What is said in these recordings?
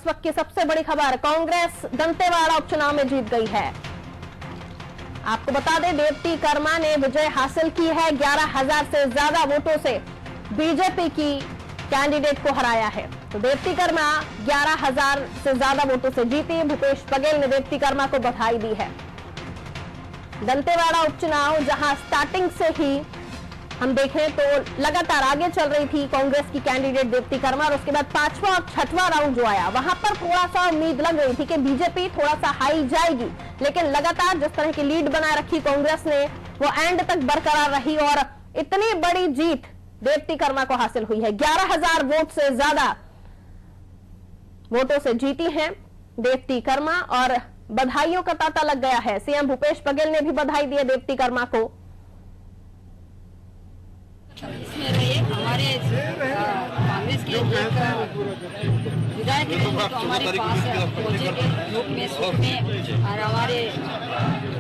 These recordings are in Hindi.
वक्त की सबसे बड़ी खबर, कांग्रेस दंतेवाड़ा उपचुनाव में जीत गई है। आपको बता दें, देवती कर्मा ने विजय हासिल की है। 11,000 से ज्यादा वोटों से बीजेपी की कैंडिडेट को हराया है। तो देवती कर्मा 11,000 से ज्यादा वोटों से जीती। भूपेश बघेल ने देवती कर्मा को बधाई दी है। दंतेवाड़ा उपचुनाव जहां स्टार्टिंग से ही हम देखें तो लगातार आगे चल रही थी कांग्रेस की कैंडिडेट देवती कर्मा, और उसके बाद पांचवा और छठवां राउंड जो आया वहां पर थोड़ा सा उम्मीद लग रही थी कि बीजेपी थोड़ा सा हाई जाएगी, लेकिन लगातार जिस तरह की लीड बनाए रखी कांग्रेस ने वो एंड तक बरकरार रही और इतनी बड़ी जीत देवती कर्मा को हासिल हुई है। 11,000 वोट से ज्यादा वोटों से जीती हैं देवती कर्मा और बधाइयों का तांता लग गया है। सीएम भूपेश बघेल ने भी बधाई दी है देवती कर्मा को। इसमें रहिए हमारे कांग्रेस के विधायक तो हमारे पास पहुंचे के रूप में सुख में और हमारे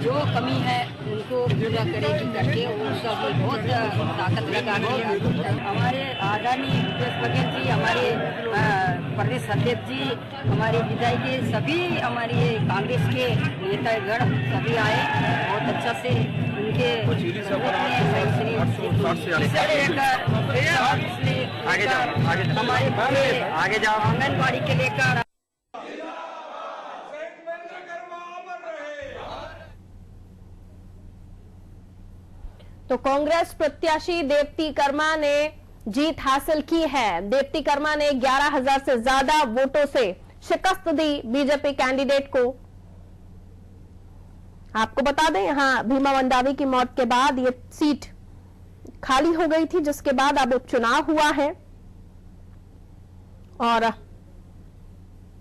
जो कमी है उनको पूरा करेगी करके वो सब बहुत ताकत लगा के हमारे आदरणीय भूपेश बघेल जी, हमारे प्रदेश अध्यक्ष जी, हमारे विधायक सभी हमारे कांग्रेस के नेतागण सभी आए। बहुत अच्छा से उनके आगे जाओ आंगनबाड़ी के लेकर तो कांग्रेस प्रत्याशी देवती कर्मा ने जीत हासिल की है। देवती कर्मा ने 11,000 से ज्यादा वोटों से शिकस्त दी बीजेपी कैंडिडेट को। आपको बता दें, यहां भीमा मंडावी की मौत के बाद ये सीट खाली हो गई थी, जिसके बाद अब उपचुनाव हुआ है और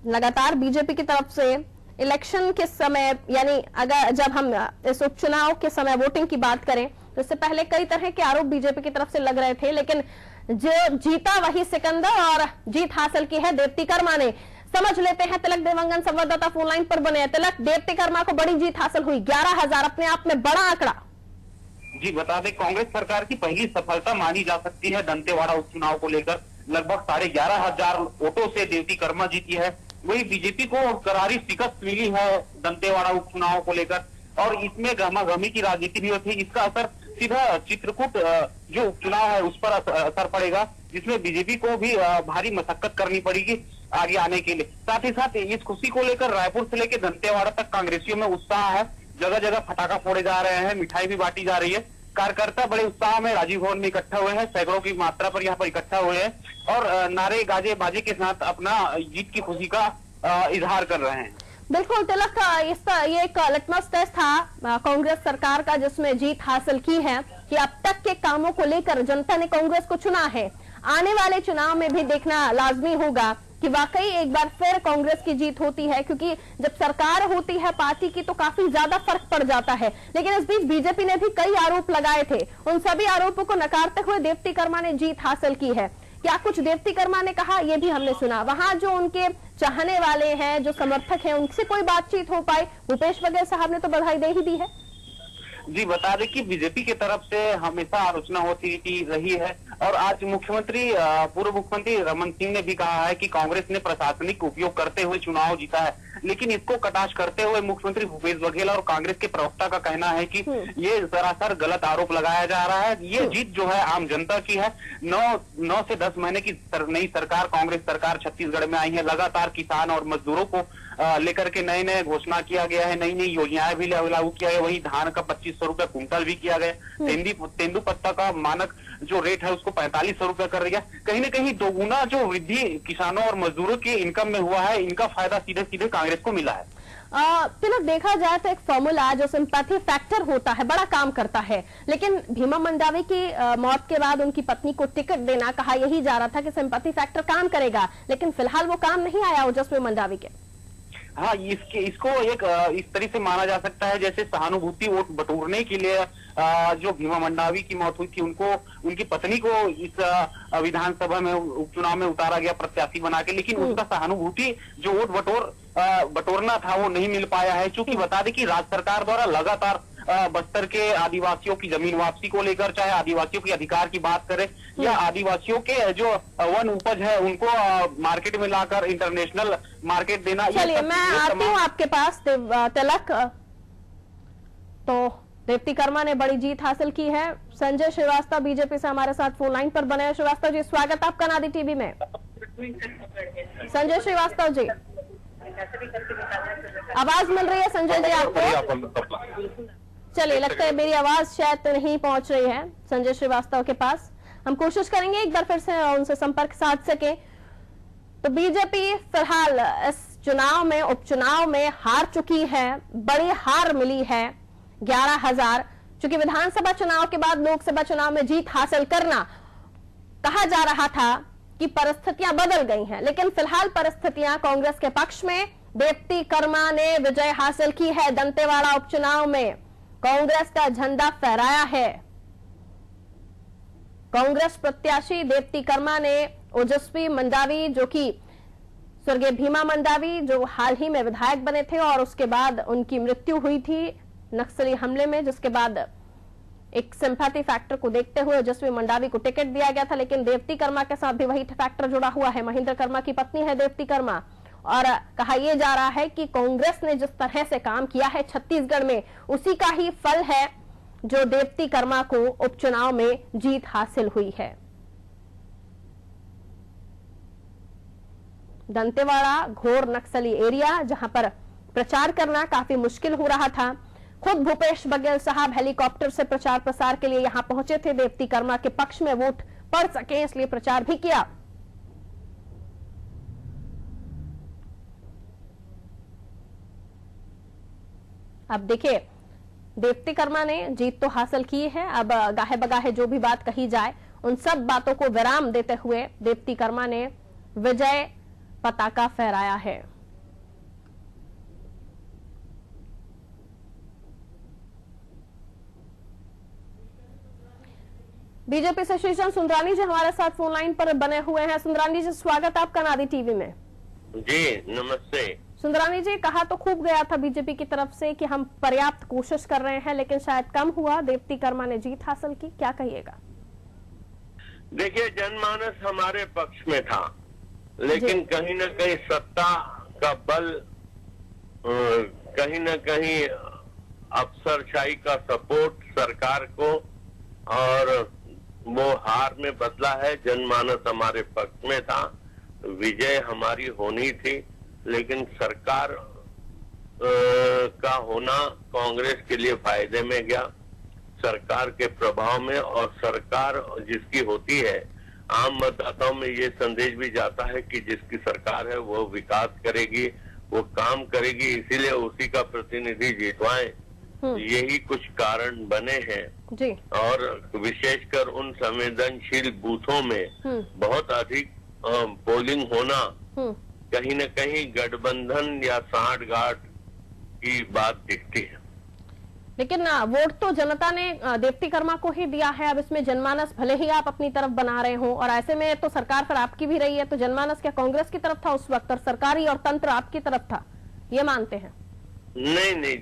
लगातार बीजेपी की तरफ से इलेक्शन के समय, यानी अगर जब हम इस उपचुनाव के समय वोटिंग की बात करें तो इससे पहले कई तरह के आरोप बीजेपी की तरफ से लग रहे थे, लेकिन जो जीता वही सिकंदर और जीत हासिल की है देवती कर्मा ने। समझ लेते हैं, तिलक देवंगन संवाददाता फोन लाइन पर बने हैं। तिलक, देवती कर्मा को बड़ी जीत हासिल हुई, 11,000 अपने आप में बड़ा आंकड़ा। जी बता दें, कांग्रेस सरकार की पहली सफलता मानी जा सकती है दंतेवाड़ा उपचुनाव को लेकर। लगभग 11,500 वोटों से देवती कर्मा जीती है। वही बीजेपी को करारी शिकस्त मिली है दंतेवाड़ा उपचुनाव को लेकर और इसमें गहमागहमी की राजनीति भी होती है। इसका असर सीधा चित्रकूट जो उपचुनाव है उस पर असर पड़ेगा, जिसमें बीजेपी को भी भारी मशक्कत करनी पड़ेगी आगे आने के लिए। साथ ही साथ इस खुशी को लेकर रायपुर से लेकर दंतेवाड़ा तक कांग्रेसियों में उत्साह है। जगह जगह पटाखा फोड़े जा रहे हैं, मिठाई भी बांटी जा रही है। कार्यकर्ता बड़े उत्साह में राजीव भवन में इकट्ठा हुए हैं, सैकड़ों की मात्रा पर यहाँ पर इकट्ठा हुए हैं और नारे गाजे बाजे के साथ अपना जीत की खुशी का इजहार कर रहे हैं। बिल्कुल तिलक, ये एक लिटमस टेस्ट था कांग्रेस सरकार का, जिसमें जीत हासिल की है कि अब तक के कामों को लेकर जनता ने कांग्रेस को चुना है। आने वाले चुनाव में भी देखना लाजमी होगा कि वाकई एक बार फिर कांग्रेस की जीत होती है, क्योंकि जब सरकार होती है पार्टी की तो काफी ज्यादा फर्क पड़ जाता है। लेकिन इस बीच बीजेपी ने भी कई आरोप लगाए थे, उन सभी आरोपों को नकारते हुए देवती कर्मा ने जीत हासिल की है। क्या कुछ देवती कर्मा ने कहा, ये भी हमने सुना। वहां जो उनके चाहने वाले हैं, जो समर्थक हैं, उनसे कोई बातचीत हो पाई? भूपेश बघेल साहब ने तो बधाई दे ही दी है। जी बता दें कि बीजेपी की तरफ से हमेशा आलोचना होती रही है और आज पूर्व मुख्यमंत्री रमन सिंह ने भी कहा है कि कांग्रेस ने प्रशासनिक उपयोग करते हुए चुनाव जीता है। लेकिन इसको कटाक्ष करते हुए मुख्यमंत्री भूपेश बघेल और कांग्रेस के प्रवक्ता का कहना है कि ये सरासर गलत आरोप लगाया जा रहा है। ये जीत जो है आम जनता की है। 9 से 10 महीने की नई सरकार, कांग्रेस सरकार छत्तीसगढ़ में आई है। लगातार किसान और मजदूरों को लेकर के नए नए घोषणा किया गया है, नई नई योजनाएं भी लागू किया गया। वही धान का 2500 रुपए कुंटल भी किया गया। तेंदुपत्ता का मानक जो रेट है उसको 4500 रुपए कर दिया। कहीं न कहीं दोगुना जो वृद्धि किसानों और मजदूरों के इनकम में हुआ है, इनका फायदा सीधे सीधे कांग्रेस को मिला है। तिलक, देखा जाए तो एक फॉर्मूला जो सिंपैथी फैक्टर होता है बड़ा काम करता है, लेकिन भीमा मंडावी की मौत के बाद उनकी पत्नी को टिकट देना कहा यही जा रहा था कि सिंपैथी फैक्टर काम करेगा, लेकिन फिलहाल वो काम नहीं आया ओजस्वी मंडावी के। हाँ, इसको एक इस तरह से माना जा सकता है जैसे सहानुभूति वोट बटोरने के लिए जो भीमा मंडावी की मौत हुई थी उनकी पत्नी को इस विधानसभा में उपचुनाव में उतारा गया प्रत्याशी बना के, लेकिन उसका सहानुभूति जो वोट बटोरना था वो नहीं मिल पाया है। चूंकि बता दें कि राज्य सरकार द्वारा लगातार बस्तर के आदिवासियों की जमीन वापसी को लेकर, चाहे आदिवासियों के अधिकार की बात करें या आदिवासियों के जो वन उपज है उनको मार्केट में लाकर इंटरनेशनल मार्केट देना। चलिए मैं आती हूँ आपके पास तिलक। तो दीप्ति कर्मा ने बड़ी जीत हासिल की है। संजय श्रीवास्तव बीजेपी से हमारे साथ फोन लाइन पर बने हैं। श्रीवास्तव जी, स्वागत आपका नादी टीवी में। संजय श्रीवास्तव जी, आवाज मिल रही है संजय जी आपको? चलिए, लगता है मेरी आवाज शायद नहीं पहुंच रही है संजय श्रीवास्तव के पास। हम कोशिश करेंगे एक बार फिर से उनसे संपर्क साध सके। तो बीजेपी फिलहाल इस चुनाव में, उपचुनाव में हार चुकी है। बड़ी हार मिली है 11,000। चूंकि विधानसभा चुनाव के बाद लोकसभा चुनाव में जीत हासिल करना कहा जा रहा था कि परिस्थितियां बदल गई हैं, लेकिन फिलहाल परिस्थितियां कांग्रेस के पक्ष में। दीप्ति कर्मा ने विजय हासिल की है। दंतेवाड़ा उपचुनाव में कांग्रेस का झंडा फहराया है। कांग्रेस प्रत्याशी दीप्ति कर्मा ने ओजस्वी मंडावी, जो कि स्वर्गीय भीमा मंडावी, जो हाल ही में विधायक बने थे और उसके बाद उनकी मृत्यु हुई थी नक्सली हमले में, जिसके बाद एक सिंपैथी फैक्टर को देखते हुए ओजस्वी मंडावी को टिकट दिया गया था। लेकिन दीप्ति कर्मा के साथ भी वही फैक्टर जुड़ा हुआ है। महेंद्र कर्मा की पत्नी है दीप्ति कर्मा, और कहा यह जा रहा है कि कांग्रेस ने जिस तरह से काम किया है छत्तीसगढ़ में, उसी का ही फल है जो दीप्ति कर्मा को उपचुनाव में जीत हासिल हुई है। दंतेवाड़ा घोर नक्सली एरिया, जहां पर प्रचार करना काफी मुश्किल हो रहा था। खुद भूपेश बघेल साहब हेलीकॉप्टर से प्रचार प्रसार के लिए यहां पहुंचे थे। दीप्ति कर्मा के पक्ष में वोट पड़ सके इसलिए प्रचार भी किया। अब देखिए, दीप्ति कर्मा ने जीत तो हासिल की है। अब गाहे बगाहे जो भी बात कही जाए, उन सब बातों को विराम देते हुए दीप्ति कर्मा ने विजय पताका फहराया है। बीजेपी से श्रीचंद सुंदरानी जी हमारे साथ फोन लाइन पर बने हुए हैं। सुंदरानी जी, स्वागत आपका नादी टीवी में। जी नमस्ते। सुंदरानी जी, कहा तो खूब गया था बीजेपी की तरफ से कि हम पर्याप्त कोशिश कर रहे हैं, लेकिन शायद कम हुआ। दीप्ति कर्मा ने जीत हासिल की, क्या कहिएगा? देखिए, जनमानस हमारे पक्ष में था, लेकिन कहीं न कहीं सत्ता का बल, कहीं न कहीं अफसरशाही का सपोर्ट सरकार को, और वो हार में बदला है। जनमानस हमारे पक्ष में था, विजय हमारी होनी थी, लेकिन सरकार का होना कांग्रेस के लिए फायदे में गया। सरकार के प्रभाव में, और सरकार जिसकी होती है, आम मतदाताओं में ये संदेश भी जाता है कि जिसकी सरकार है वो विकास करेगी, वो काम करेगी, इसीलिए उसी का प्रतिनिधि जितवाएं। यही कुछ कारण बने हैं जी। और विशेषकर उन संवेदनशील बूथों में बहुत अधिक पोलिंग होना कहीं न कहीं गठबंधन या सांठगांठ की बात दिखती है। लेकिन वोट तो जनता ने दीप्ति कर्मा को ही दिया है। अब इसमें जनमानस भले ही आप अपनी तरफ बना रहे हो, और ऐसे में तो सरकार फिर आपकी भी रही है, तो जनमानस क्या कांग्रेस की तरफ था उस वक्त, और सरकारी और तंत्र आपकी तरफ था, ये मानते हैं? नहीं,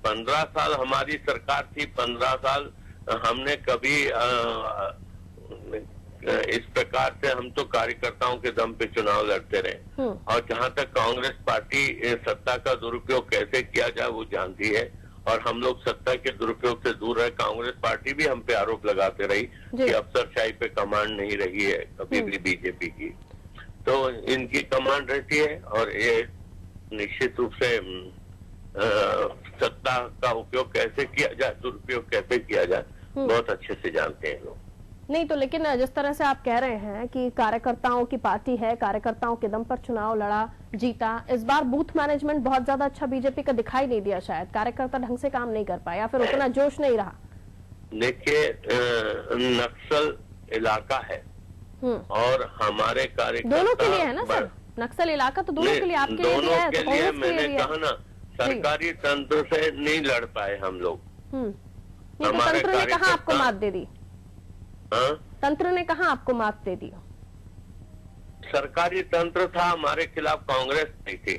15 साल हमारी सरकार थी। 15 साल हमने कभी इस प्रकार से, हम तो कार्यकर्ताओं के दम पे चुनाव लड़ते रहे, और जहां तक कांग्रेस पार्टी सत्ता का दुरुपयोग कैसे किया जाए वो जानती है, और हम लोग सत्ता के दुरुपयोग से दूर रहे। कांग्रेस पार्टी भी हम पे आरोप लगाते रही कि अफसरशाही पे कमांड नहीं रही है कभी भी बीजेपी की, तो इनकी कमांड रहती है, और ये निश्चित रूप से सत्ता का उपयोग कैसे किया जाए, दुरुपयोग कैसे किया जाए, बहुत अच्छे से जानते हैं लोग। नहीं तो, लेकिन जिस तरह से आप कह रहे हैं कि कार्यकर्ताओं की पार्टी है, कार्यकर्ताओं के दम पर चुनाव लड़ा, जीता, इस बार बूथ मैनेजमेंट बहुत ज्यादा अच्छा बीजेपी का दिखाई नहीं दिया। शायद कार्यकर्ता ढंग से काम नहीं कर पाए, या फिर उतना जोश नहीं रहा। देखिए, नक्सल इलाका है और हमारे कार्यकर्ता दोनों के लिए है ना सर, नक्सल इलाका तो दोनों के लिए, आपके लिए भी है, दोनों के लिए। मैंने कहा ना, सरकारी तंत्र से नहीं लड़ पाए हम लोग। तो तंत्र ने कहा आपको मात दे दी? तंत्र ने कहा आपको मात दे दी? सरकारी तंत्र था हमारे खिलाफ, कांग्रेस नहीं थी।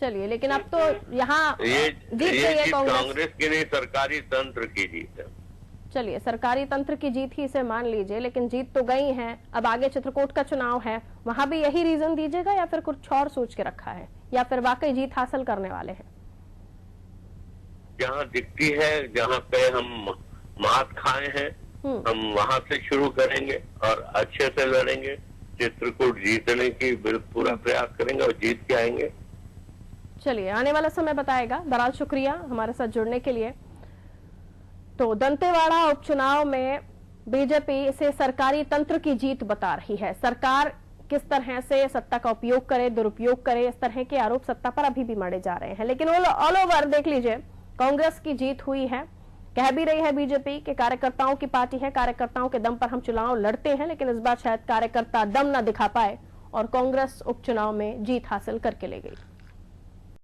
चलिए, लेकिन अब तो यहाँ ये जीत गई है जीत कांग्रेस। कांग्रेस की नहीं, सरकारी तंत्र की जीत है। चलिए, सरकारी तंत्र की जीत ही इसे मान लीजिए, लेकिन जीत तो गई है। अब आगे चित्रकूट का चुनाव है, वहां भी यही रीजन दीजिएगा या फिर कुछ और सोच के रखा है, या फिर वाकई जीत हासिल करने वाले हैं? जहाँ दिखती है, जहाँ पे हम मात खाए हैं, हम वहां से शुरू करेंगे और अच्छे से लड़ेंगे। चित्रकूट जीतने की पूरा प्रयास करेंगे और जीत के आएंगे। चलिए, आने वाला समय बताएगा। बहरहाल शुक्रिया हमारे साथ जुड़ने के लिए। तो दंतेवाड़ा उपचुनाव में बीजेपी इसे सरकारी तंत्र की जीत बता रही है। सरकार किस तरह से सत्ता का उपयोग करे, दुरुपयोग करे, इस तरह के आरोप सत्ता पर अभी भी मढ़े जा रहे हैं। लेकिन ऑल ओवर देख लीजिए, कांग्रेस की जीत हुई है। कह भी रही है बीजेपी के कार्यकर्ताओं की पार्टी है, कार्यकर्ताओं के दम पर हम चुनाव लड़ते हैं, लेकिन इस बार शायद कार्यकर्ता दम न दिखा पाए और कांग्रेस उपचुनाव में जीत हासिल करके ले गई।